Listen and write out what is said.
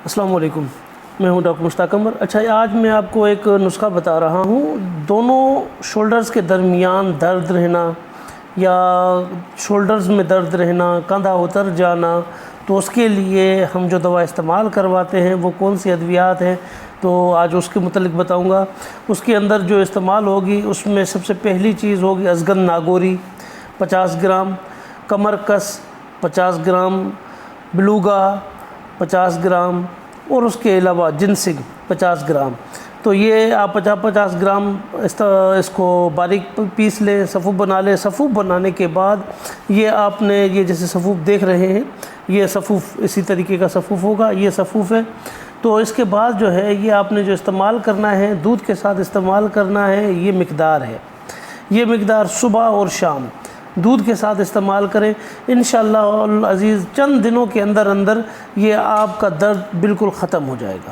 السلام علیکم، میں ہوں ڈاکٹر مشتاق قمر۔ اچھا، آج میں آپ کو ایک نسخہ بتا رہا ہوں۔ دونوں شولڈرز کے درمیان درد رہنا یا شولڈرز میں درد رہنا، کندھا اتر جانا، تو اس کے لیے ہم جو دوا استعمال کرواتے ہیں وہ کون سی ادویات ہیں، تو آج اس کے متعلق بتاؤں گا۔ اس کے اندر جو استعمال ہوگی اس میں سب سے پہلی چیز ہوگی ازگن ناگوری 50 گرام، کمر کس 50 گرام، بلوگا 50 گرام، اور اس کے علاوہ جنسنگ 50 گرام۔ تو یہ آپ 50 گرام اس کو باریک پیس لیں، سفوف بنا لیں۔ سفوف بنانے کے بعد یہ آپ نے یہ جیسے سفوف دیکھ رہے ہیں، یہ سفوف اسی طریقے کا سفوف ہوگا، یہ سفوف ہے۔ تو اس کے بعد جو ہے یہ آپ نے جو استعمال کرنا ہے، دودھ کے ساتھ استعمال کرنا ہے، یہ مقدار ہے۔ یہ مقدار صبح اور شام دودھ کے ساتھ استعمال کریں۔ انشاءاللہ العزیز چند دنوں کے اندر یہ آپ کا درد بالکل ختم ہو جائے گا۔